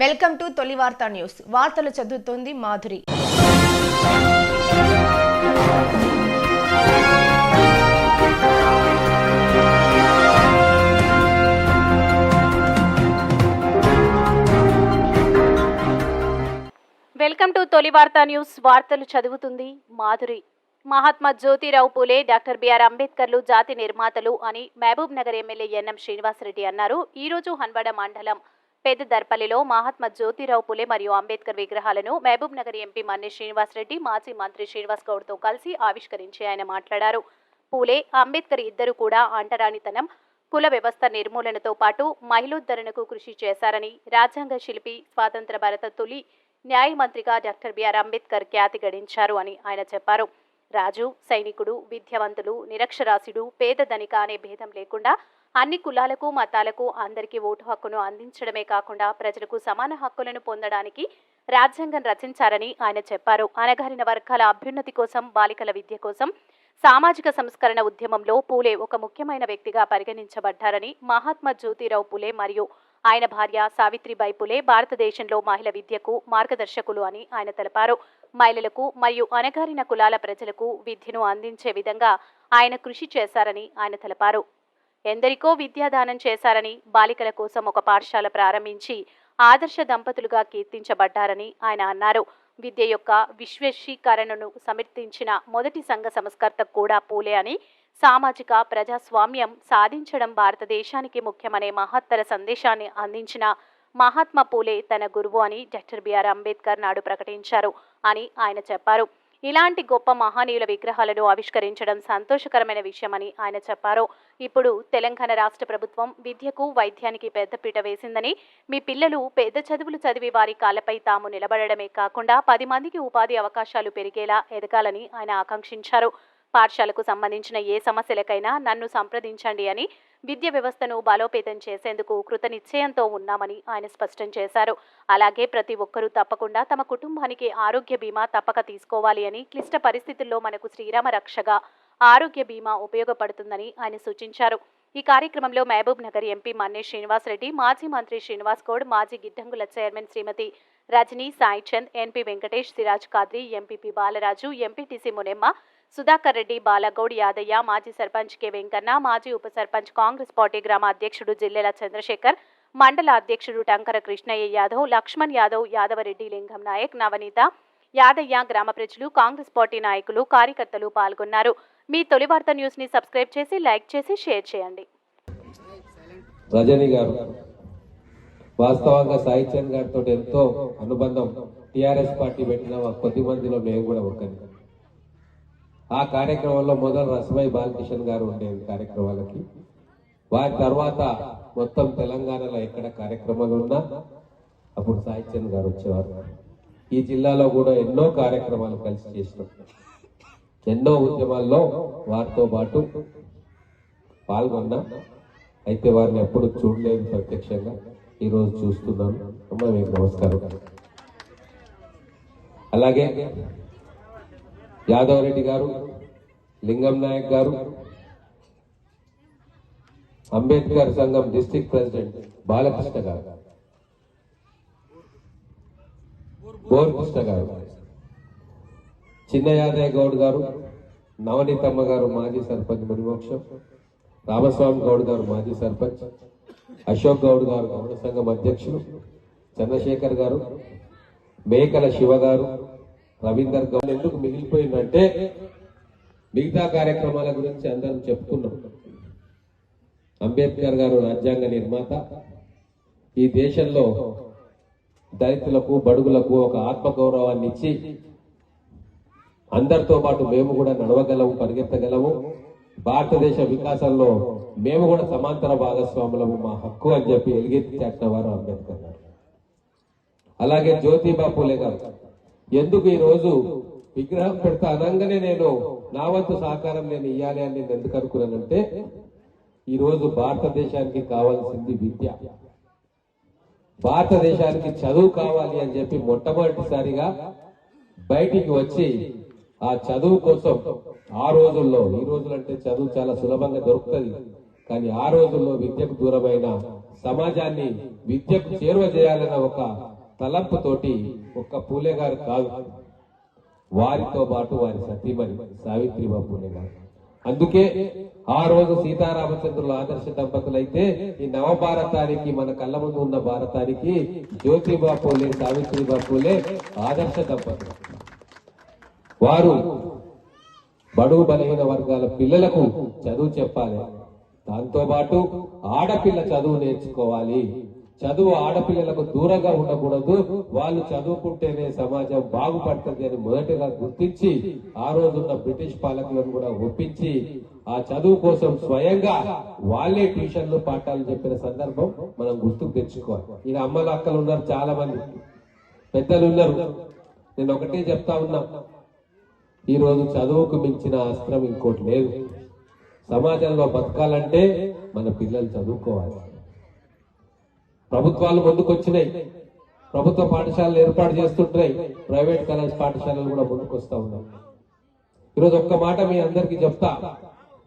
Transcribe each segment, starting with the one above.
Welcome to తొలి వార్తా news. వార్తలు చదువుతోంది మాధురి. వెల్కమ్ టు తొలి వార్తా న్యూస్. వార్తలు చదువుతుంది మాధురి. మహాత్మా జ్యోతిరావు పూలే, డాక్టర్ బిఆర్ అంబేద్కర్లు జాతి నిర్మాతలు అని మహబూబ్ నగర్ ఎమ్మెల్యే ఎన్ఎం శ్రీనివాసరెడ్డి అన్నారు. ఈ రోజు హన్వాడ మండలం పెద్ద దర్పల్లిలో మహాత్మా జ్యోతిరావు పూలే మరియు అంబేద్కర్ విగ్రహాలను మహబూబ్ నగర్ ఎంపీ మన్నె శ్రీనివాసరెడ్డి, మాజీ మంత్రి శ్రీనివాస్ గౌడ్తో కలిసి ఆవిష్కరించి ఆయన మాట్లాడారు. పూలే, అంబేద్కర్ ఇద్దరు కూడా అంటరానితనం, కుల వ్యవస్థ నిర్మూలనతో పాటు మహిళోద్ధరణకు కృషి చేశారని, రాజ్యాంగ శిల్పి, స్వాతంత్ర భారత తొలి న్యాయమంత్రిగా డాక్టర్ బిఆర్ అంబేద్కర్ ఖ్యాతి గడించారు అని ఆయన చెప్పారు. రాజు, సైనికుడు, విద్యావంతులు, నిరక్షరాస్యుడు, పేద ధనిక అనే భేదం లేకుండా అన్ని కులాలకు, మతాలకు అందరికీ ఓటు హక్కును అందించడమే కాకుండా ప్రజలకు సమాన హక్కులను పొందడానికి రాజ్యాంగం రచించారని ఆయన చెప్పారు. అణగారిన వర్గాల అభ్యున్నతి కోసం, బాలికల విద్య కోసం సామాజిక సంస్కరణ ఉద్యమంలో పూలే ఒక ముఖ్యమైన వ్యక్తిగా పరిగణించబడ్డారని, మహాత్మా జ్యోతిరావు పూలే మరియు ఆయన భార్య సావిత్రిబాయి పూలే భారతదేశంలో మహిళ విద్యకు మార్గదర్శకులు అని ఆయన తెలిపారు. మహిళలకు మరియు అణగారిన కులాల ప్రజలకు విద్యను అందించే విధంగా ఆయన కృషి చేశారని ఆయన తెలిపారు. ఎందరికో విద్యాదానం చేశారని, బాలికల కోసం ఒక పాఠశాల ప్రారంభించి ఆదర్శ దంపతులుగా కీర్తించబడ్డారని ఆయన అన్నారు. విద్య యొక్క విశ్వశీకరణను సమర్థించిన మొదటి సంఘ సంస్కర్త కూడా పూలే అని, సామాజిక ప్రజాస్వామ్యం సాధించడం భారతదేశానికి ముఖ్యమనే మహత్తర సందేశాన్ని అందించిన మహాత్మా పూలే తన గురువు అని డాక్టర్ బిఆర్ అంబేద్కర్ నాడు ప్రకటించారు అని ఆయన చెప్పారు. ఇలాంటి గొప్ప మహనీయుల విగ్రహాలను ఆవిష్కరించడం సంతోషకరమైన విషయమని ఆయన చెప్పారు. ఇప్పుడు తెలంగాణ రాష్ట్ర ప్రభుత్వం విద్యకు, వైద్యానికి పెద్దపీట వేసిందని, మీ పిల్లలు పెద్ద చదువులు చదివి వారి కాళ్లపై తాము నిలబడమే కాకుండా 10 మందికి ఉపాధి అవకాశాలు పెరిగేలా ఎదగాలని ఆయన ఆకాంక్షించారు. పాఠశాలకు సంబంధించిన ఏ సమస్యలకైనా నన్ను సంప్రదించండి అని, విద్య వ్యవస్థను బలోపేతం చేసేందుకు కృతనిశ్చయంతో ఉన్నామని ఆయన స్పష్టం చేశారు. అలాగే ప్రతి ఒక్కరూ తప్పకుండా తమ కుటుంబానికి ఆరోగ్య బీమా తప్పక తీసుకోవాలి అని, క్లిష్ట పరిస్థితుల్లో మనకు శ్రీరామ రక్షగా ఆరోగ్య బీమా ఉపయోగపడుతుందని ఆయన సూచించారు. ఈ కార్యక్రమంలో మహబూబ్ నగర్ ఎంపీ మన్నె శ్రీనివాసరెడ్డి, మాజీ మంత్రి శ్రీనివాస్ గౌడ్, మాజీ గిడ్డంగుల chairman Srimathi Rajani Saichand, NP Venkatesh, Siraj Khadri, MPP Balaraju, MPTC Munemma, Sudhakar Reddy, Balagoud, Yadaiah, మాజీ సర్పంచ్ కె వెంకన్న, మాజీ ఉప సర్పంచ్ కాంగ్రెస్ పార్టీ గ్రామ అధ్యక్షుడు జిల్లెల చంద్రశేఖర్, మండల అధ్యక్షుడు టంకర కృష్ణయ్య యాదవ్, లక్ష్మణ్ యాదవ్, యాదవరెడ్డి, లింగం నాయక్, నవనీత, యాదయ్య, గ్రామ ప్రజలు, కాంగ్రెస్ పార్టీ నాయకులు, కార్యకర్తలు పాల్గొన్నారు. మీ తొలి వార్త న్యూస్ ని సబ్స్క్రైబ్ చేసి, లైక్ చేసి, షేర్ చేయండి. రజనీ గారు వాస్తవంగా సాయిచంద్ గారితో ఎంతో అనుబంధం. టిఆర్ఎస్ పార్టీ పెట్టిన కొద్ది మందిలో నేను కూడా ఒకరిని. ఆ కార్యక్రమంలో మొదలు రసమై బాలకిషన్ గారు ఉండేది కార్యక్రమాలకి. వారి తర్వాత మొత్తం తెలంగాణలో ఎక్కడ కార్యక్రమాలు ఉన్నా అప్పుడు సాయిచంద్ గారు వచ్చేవారు. ఈ జిల్లాలో కూడా ఎన్నో కార్యక్రమాలు కలిసి చేసినాం. ఎన్నో ఉద్యమాల్లో వారితో పాటు పాల్గొన్నా. అయితే వారిని ఎప్పుడు చూడలేదు ప్రత్యక్షంగా, ఈరోజు చూస్తున్నాను. అమ్మ మీకు నమస్కారం. అలాగే యాదవ్ రెడ్డి గారు, లింగం నాయక్ గారు, అంబేద్కర్ సంఘం డిస్ట్రిక్ట్ ప్రెసిడెంట్ బాలకృష్ణ గారు, బోర్కృష్ణ గారు, చిన్న యాదయ్య గౌడ్ గారు, నవనీతమ్మ గారు మాజీ సర్పంచ్ మునిమోక్షం, రామస్వామి గౌడ్ గారు మాజీ సర్పంచ్, అశోక్ గౌడ్ గారు గౌడ సంఘం అధ్యక్షులు, చంద్రశేఖర్ గారు, మేకల శివ గారు, రవీందర్ గౌడ్. ఎందుకు మిగిలిపోయిందంటే మిగతా కార్యక్రమాల గురించి అందరం చెప్పుకున్నాం. అంబేద్కర్ గారు రాజ్యాంగ నిర్మాత. ఈ దేశంలో దళితులకు, బడుగులకు ఒక ఆత్మగౌరవాన్ని ఇచ్చి అందరితో పాటు మేము కూడా నడవగలము, పరిగెత్తగలము, భారతదేశ వికాసంలో మేము కూడా సమాంతర భాగస్వాములము, మా హక్కు అని చెప్పి ఎలుగెత్తి చాటిన వారు అంబేద్కర్ గారు. అలాగే జ్యోతిబా పూలే గారు. ఎందుకు ఈ రోజు విగ్రహం పెడతా అనగానే నేను నా వంతు సహకారం నేను ఇయ్యాలి అని నేను ఎందుకు అనుకున్నానంటే, ఈ రోజు భారతదేశానికి కావాల్సింది విద్య, భారతదేశానికి చదువు కావాలి అని చెప్పి మొట్టమొదటిసారిగా బయటికి వచ్చి ఆ చదువు కోసం ఆ రోజుల్లో, ఈ రోజులంటే చదువు చాలా సులభంగా దొరుకుతుంది, కానీ ఆ రోజుల్లో విద్యకు దూరమైన సమాజాన్ని విద్యకు చేరువ చేయాలన్న ఒక తలంపుతోటి ఒక్క పూలే గారు కాదు, వారితో పాటు వారి సతీమణి సావిత్రిబాయి పూలే గారు. అందుకే ఆ రోజు సీతారామచంద్రుల ఆదర్శ దంపతులైతే ఈ నవభారతానికి, మన కళ్ళ ముందు ఉన్న భారతానికి జ్యోతిబా పూలే, సావిత్రిబాయి పూలే ఆదర్శ దంపతులు. వారు బడుగు బలహీన వర్గాల పిల్లలకు చదువు చెప్పాలి, దాంతో పాటు ఆడపిల్ల చదువు నేర్చుకోవాలి. చదువు ఆడపిల్లలకు దూరంగా ఉండకూడదు, వాళ్ళు చదువుకుంటేనే సమాజం బాగుపడుతుంది అని మొదటగా గుర్తించి ఆ రోజున్న బ్రిటిష్ పాలకులను కూడా ఒప్పించి ఆ చదువు కోసం స్వయంగా వాళ్ళే ట్యూషన్లు పాఠాలు చెప్పిన సందర్భం మనం గుర్తుకు తెచ్చుకోవాలి. ఈయన అమ్మలు అక్కలు ఉన్నారు, చాలా మంది పెద్దలు ఉన్నారు. నేను ఒకటే చెప్తా ఉన్నా, ఈ రోజు చదువుకు మించిన అస్త్రం ఇంకోటి లేదు. సమాజంలో బతకాలంటే మన పిల్లలు చదువుకోవాలి. ప్రభుత్వాలు ముందుకొచ్చినాయి, ప్రభుత్వ పాఠశాలలు ఏర్పాటు చేస్తుంటాయి, ప్రైవేట్ కాలేజ్ పాఠశాలలు కూడా ముందుకొస్తా ఉన్నాయి. ఈరోజు ఒక్క మాట మీ అందరికీ చెప్తా.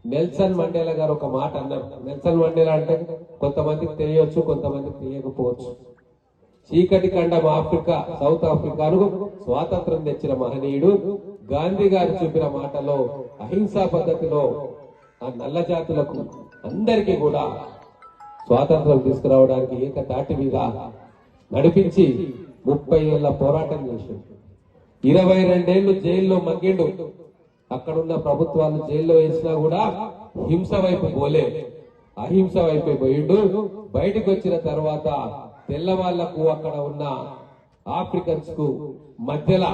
నెల్సన్ మండేలా గారు ఒక మాట అన్నారు. నెల్సన్ మండేలా అంటే కొంతమందికి తెలియవచ్చు, కొంతమందికి తెలియకపోవచ్చు. చీకటి ఖండం ఆఫ్రికా, సౌత్ ఆఫ్రికాను స్వాతంత్రం తెచ్చిన మహనీయుడు. గాంధీ గారు చూపిన మాటలో అహింసా పద్ధతిలో ఆ నల్ల జాతులకు అందరికీ కూడా స్వాతంత్రం తీసుకురావడానికి ఏకతాటి మీద నడిపించి 30 ఏళ్ల పోరాటం చేసిండు. 22 ఏళ్లు జైల్లో మగ్గిండు. అక్కడున్న ప్రభుత్వాలు జైల్లో వేసినా కూడా హింస వైపు పోలే, అహింస వైపు పోయిండు. బయటకు వచ్చిన తర్వాత తెల్లవాళ్లకు అక్కడ ఉన్న ఆఫ్రికన్స్ కు మధ్యలో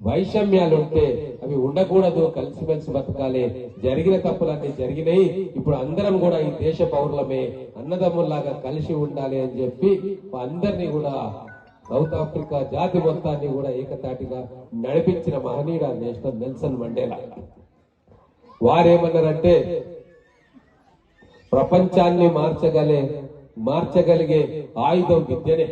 వైషమ్యాలుంటే అవి ఉండకూడదు, కలిసిమెలిసి బతకాలి. జరిగిన తప్పులన్నీ జరిగినాయి, ఇప్పుడు అందరం కూడా ఈ దేశ పౌరులమే, అన్నదమ్ముల్లాగా కలిసి ఉండాలి అని చెప్పి అందరినీ కూడా సౌత్ ఆఫ్రికా జాతి మొత్తాన్ని కూడా ఏకతాటిగా నడిపించిన మహనీయుడు నేషనల్ నెల్సన్ మండేలా. వారేమన్నారంటే, ప్రపంచాన్ని మార్చగలిగే ఆయుధం విద్యనే,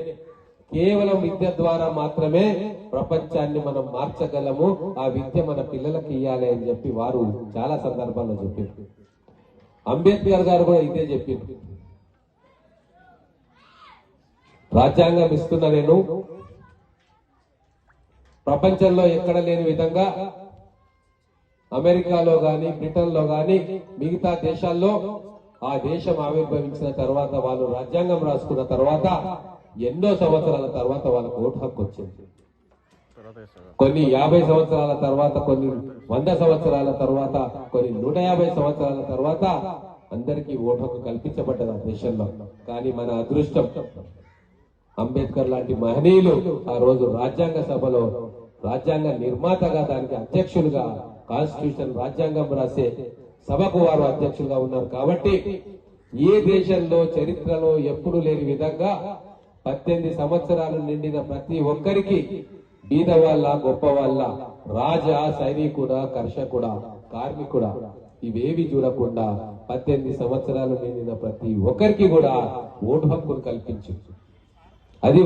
కేవలం విద్య ద్వారా మాత్రమే ప్రపంచాన్ని మనం మార్చగలము, ఆ విద్య మన పిల్లలకు ఇయ్యాలి అని చెప్పి వారు చాలా సందర్భాల్లో చెప్పారు. అంబేద్కర్ గారు కూడా ఇదే చెప్పింది. రాజ్యాంగం ఇస్తున్న నేను ప్రపంచంలో ఎక్కడ లేని విధంగా అమెరికాలో గాని, బ్రిటన్ లో గాని, మిగతా దేశాల్లో ఆ దేశం ఆవిర్భవించిన తర్వాత, వాళ్ళు రాజ్యాంగం రాసుకున్న తర్వాత ఎన్నో సంవత్సరాల తర్వాత వాళ్ళకు ఓటు హక్కు వచ్చింది. కొన్ని 50 సంవత్సరాల తర్వాత, కొన్ని 100 సంవత్సరాల తర్వాత, కొన్ని 150 సంవత్సరాల తర్వాత అందరికీ ఓటు హక్కు కల్పించబడ్డది ఆ దేశంలో. కానీ మన అదృష్టం, అంబేద్కర్ లాంటి మహనీయులు ఆ రోజు రాజ్యాంగ సభలో రాజ్యాంగ నిర్మాతగా, దానికి అధ్యక్షులుగా, కాన్స్టిట్యూషన్ రాజ్యాంగం రాసే సభకు వారు అధ్యక్షులుగా ఉన్నారు. కాబట్టి ఏ దేశంలో చరిత్రలో ఎప్పుడు లేని విధంగా 18 సంవత్సరాలు నిండిన ప్రతి ఒక్కరికి, బీద వాళ్ళ, గొప్ప వాళ్ళ, రాజా, సైనికుడా, కర్షకుడా, కార్మికుడా, ఇవేవి చూడకుండా 18 సంవత్సరాలు నిండిన ప్రతి ఒక్కరికి కూడా ఓటు హక్కును కల్పించు. అది